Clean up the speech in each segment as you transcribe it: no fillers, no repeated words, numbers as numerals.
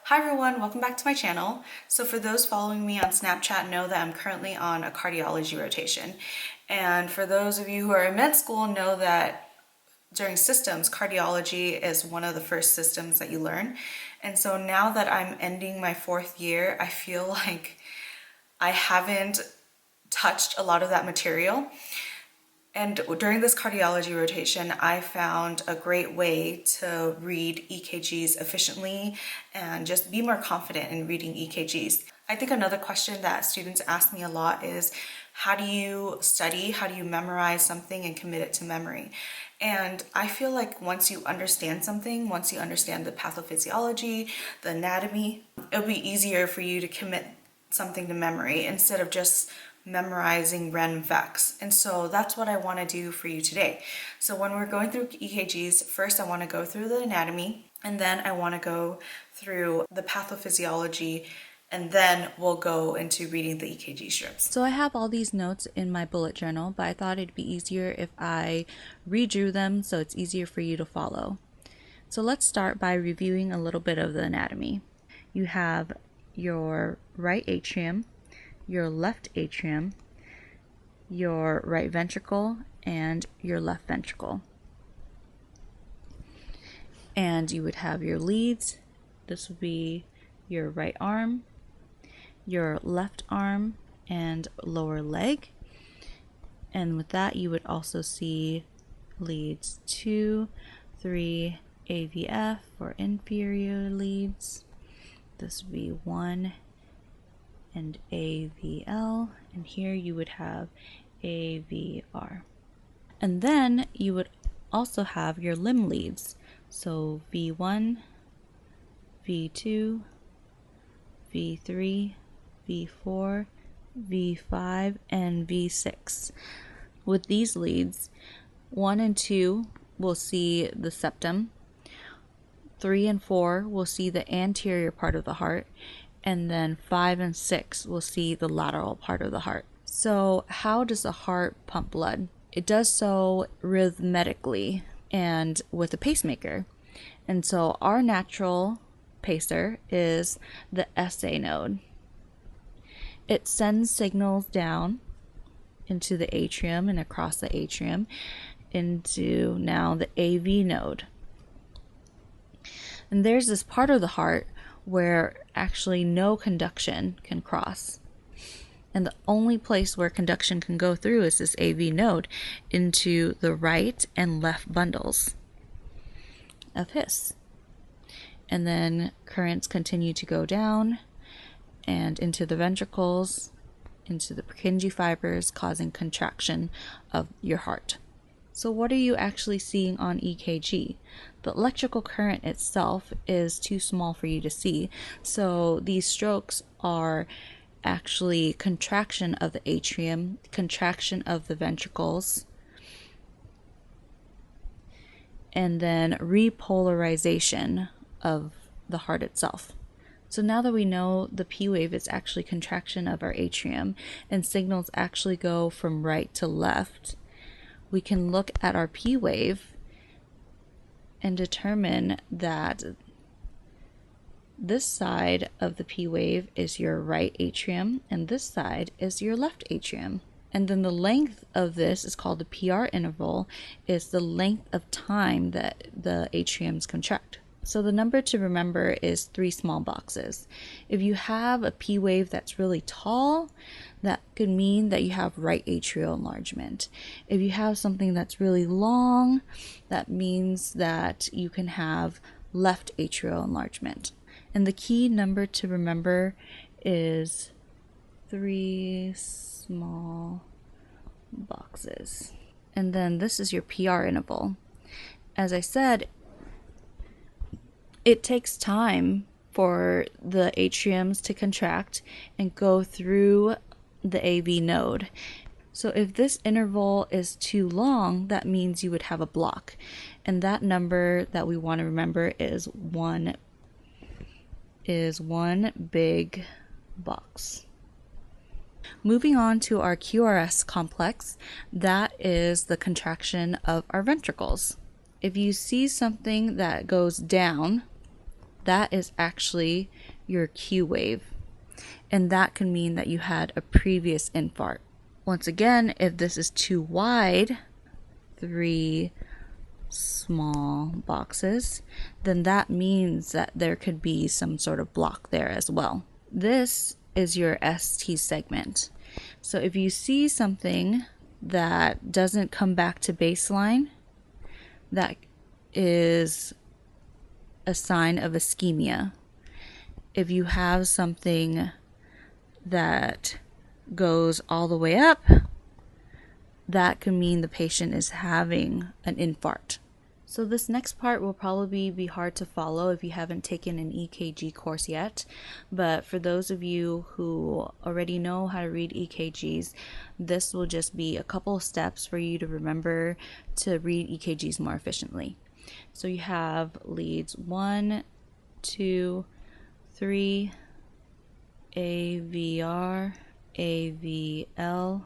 Hi everyone, welcome back to my channel. So for those following me on Snapchat know that I'm currently on a cardiology rotation. And for those of you who are in med school know that during systems, cardiology is one of the first systems that you learn. And so now that I'm ending my 4th year, I feel like I haven't touched a lot of that material. And during this cardiology rotation, I found a great way to read EKGs efficiently and just be more confident in reading EKGs. I think another question that students ask me a lot is, how do you study, how do you memorize something and commit it to memory? And I feel like once you understand something, once you understand the pathophysiology, the anatomy, it'll be easier for you to commit something to memory instead of just memorizing random facts. And so that's what I want to do for you today. So when we're going through EKGs, first I want to go through the anatomy, and then I want to go through the pathophysiology, and then we'll go into reading the EKG strips. So I have all these notes in my bullet journal, but I thought it'd be easier if I redrew them so it's easier for you to follow. So let's start by reviewing a little bit of the anatomy. You have your right atrium, your left atrium, your right ventricle, and your left ventricle. And you would have your leads. This would be your right arm, your left arm, and lower leg. And with that, you would also see leads 2, 3, AVF for inferior leads. This would be 1 and AVL, and here you would have AVR. And then you would also have your limb leads. So V1, V2, V3, V4, V5, and V6. With these leads, 1 and 2 will see the septum, 3 and 4 will see the anterior part of the heart, and then 5 and 6 will see the lateral part of the heart. So how does the heart pump blood? It does so rhythmically and with a pacemaker. And so our natural pacer is the SA node. It sends signals down into the atrium and across the atrium into now the AV node. And there's this part of the heart where actually no conduction can cross. And the only place where conduction can go through is this AV node into the right and left bundles of His. And then currents continue to go down and into the ventricles, into the Purkinje fibers, causing contraction of your heart. So what are you actually seeing on EKG? The electrical current itself is too small for you to see. So these strokes are actually contraction of the atrium, contraction of the ventricles, and then repolarization of the heart itself. So now that we know the P wave is actually contraction of our atrium and signals actually go from right to left, we can look at our P wave and determine that this side of the P wave is your right atrium and this side is your left atrium. And then the length of this is called the PR interval, is the length of time that the atriums contract. So the number to remember is 3 small boxes. If you have a P wave that's really tall, that could mean that you have right atrial enlargement. If you have something that's really long, that means that you can have left atrial enlargement. And the key number to remember is 3 small boxes. And then this is your PR interval. As I said, it takes time for the atriums to contract and go through the AV node. So if this interval is too long, that means you would have a block. And that number that we want to remember is one big box. Moving on to our QRS complex, that is the contraction of our ventricles. If you see something that goes down, that is actually your Q wave. And that can mean that you had a previous infarct. Once again, if this is too wide, 3 small boxes, then that means that there could be some sort of block there as well. This is your ST segment. So if you see something that doesn't come back to baseline, that is a sign of ischemia. If you have something that goes all the way up, that could mean the patient is having an infarct. So this next part will probably be hard to follow if you haven't taken an EKG course yet, but for those of you who already know how to read EKGs, this will just be a couple of steps for you to remember to read EKGs more efficiently. So you have leads 1, 2, 3, AVR, AVL,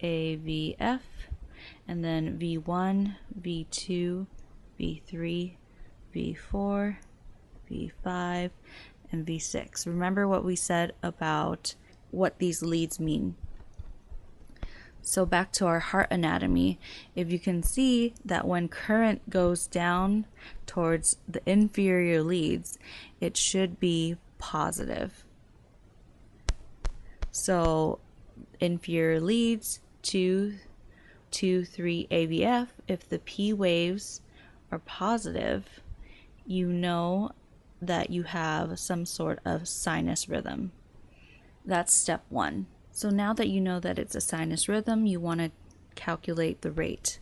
AVF, and then V1, V2, V3, V4, V5, and V6. Remember what we said about what these leads mean. So back to our heart anatomy, if you can see that when current goes down towards the inferior leads, it should be positive. So inferior leads, 2, 3 AVF, if the P waves are positive, you know that you have some sort of sinus rhythm. That's step 1. So now that you know that it's a sinus rhythm, you want to calculate the rate.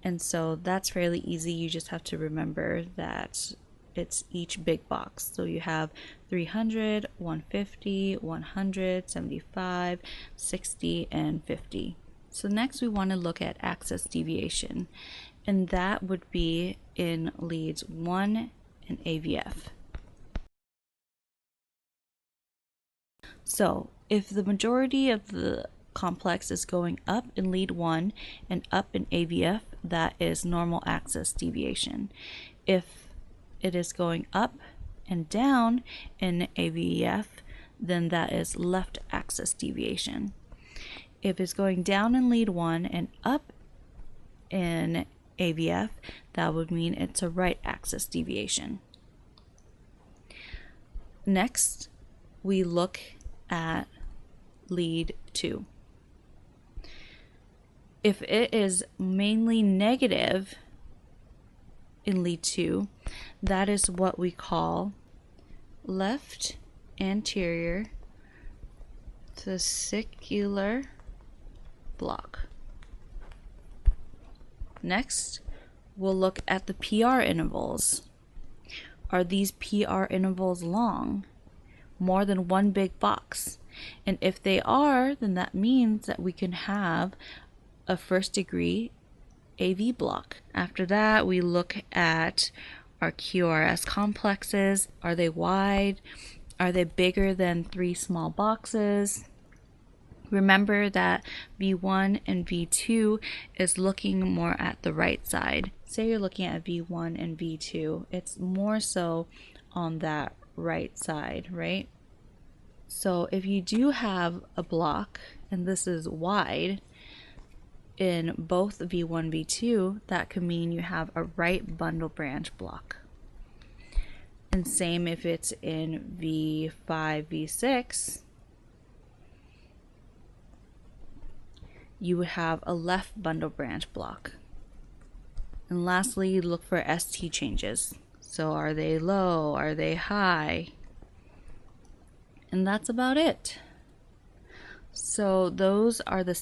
And so that's fairly easy. You just have to remember that it's each big box. So you have 300, 150, 100, 75, 60, and 50. So next we want to look at axis deviation, and that would be in leads 1 and AVF. So if the majority of the complex is going up in lead 1 and up in AVF, that is normal axis deviation. If it is going up and down in AVF, then that is left axis deviation. If it's going down in lead 1 and up in AVF, that would mean it's a right axis deviation. Next, we look at lead 2. If it is mainly negative in lead 2, that is what we call left anterior fascicular block. Next, we'll look at the PR intervals. Are these PR intervals long? More than one big box? And if they are, then that means that we can have a first degree AV block. After that, we look at our QRS complexes. Are they wide? Are they bigger than 3 small boxes? Remember that V1 and V2 is looking more at the right side. Say you're looking at V1 and V2, it's more so on that right side, right? So if you do have a block, and this is wide, in both V1, V2, that could mean you have a right bundle branch block. And same if it's in V5, V6, you would have a left bundle branch block. And lastly, you look for ST changes. So are they low? Are they high? And that's about it. So those are the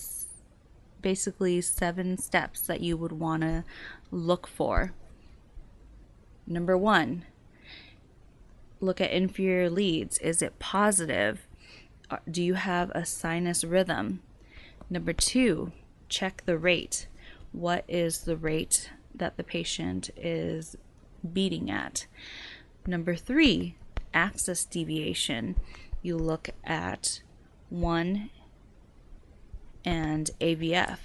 basically 7 steps that you would want to look for. Number 1, look at inferior leads. Is it positive? Do you have a sinus rhythm? Number 2, check the rate. What is the rate that the patient is beating at? Number 3, axis deviation. You look at 1 and AVF.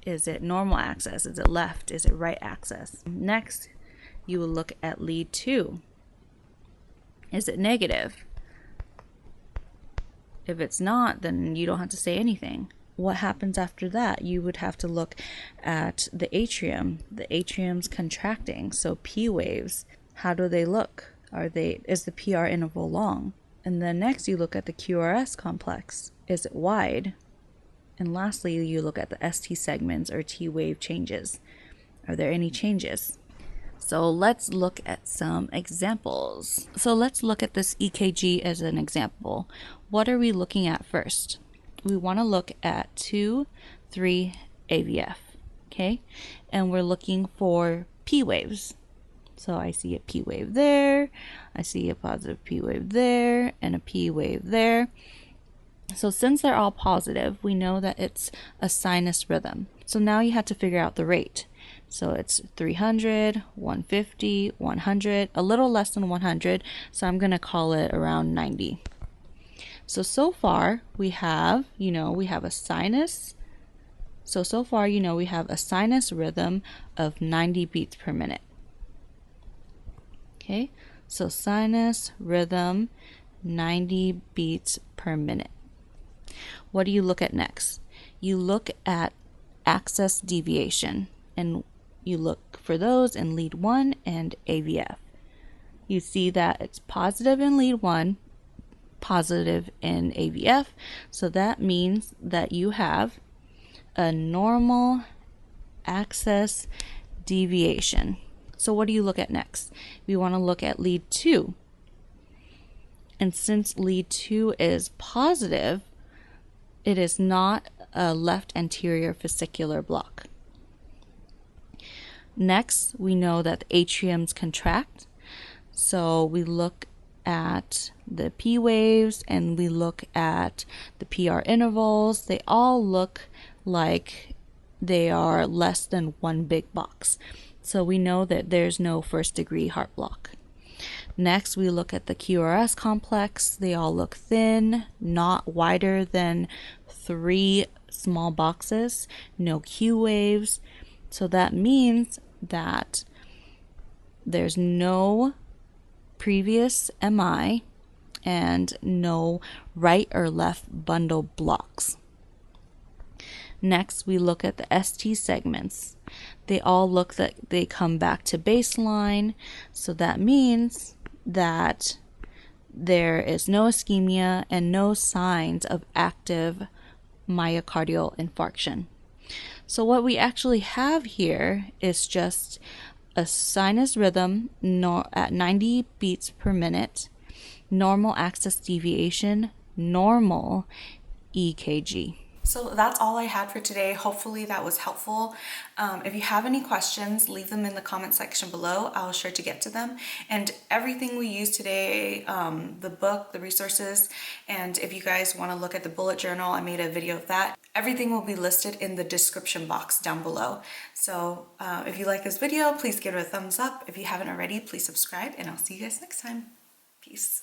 Is it normal axis? Is it left? Is it right axis? Next, you will look at lead 2. Is it negative? If it's not, then you don't have to say anything. What happens after that? You would have to look at the atrium. The atrium's contracting, so P waves. How do they look? Is the PR interval long? And then next you look at the QRS complex. Is it wide? And lastly, you look at the ST segments or T wave changes. Are there any changes? So let's look at some examples. So let's look at this EKG as an example. What are we looking at first? We want to look at 2, 3 AVF, okay? And we're looking for P waves. So I see a P wave there, I see a positive P wave there, and a P wave there. So since they're all positive, we know that it's a sinus rhythm. So now you have to figure out the rate. So it's 300, 150, 100, a little less than 100. So I'm going to call it around 90. So far we have, we have a sinus. So far, we have a sinus rhythm of 90 beats per minute. Okay, so sinus rhythm, 90 beats per minute. What do you look at next? You look at access deviation, and you look for those in lead 1 and AVF. You see that it's positive in lead 1, positive in AVF, so that means that you have a normal access deviation. So what do you look at next? We want to look at lead 2. And since lead 2 is positive, it is not a left anterior fascicular block. Next, we know that the atriums contract. So we look at the P waves and we look at the PR intervals. They all look like they are less than one big box. So we know that there's no first degree heart block. Next, we look at the QRS complex. They all look thin, not wider than 3 small boxes, no Q waves. So that means that there's no previous MI and no right or left bundle blocks. Next, we look at the ST segments. They all look like they come back to baseline. So that means that there is no ischemia and no signs of active myocardial infarction. So what we actually have here is just a sinus rhythm at 90 beats per minute, normal access deviation, normal EKG. So that's all I had for today. Hopefully that was helpful. If you have any questions, leave them in the comment section below. I'll sure to get to them. And everything we used today, the book, the resources, and if you guys want to look at the bullet journal, I made a video of that. Everything will be listed in the description box down below. So if you like this video, please give it a thumbs up. If you haven't already, please subscribe, and I'll see you guys next time. Peace.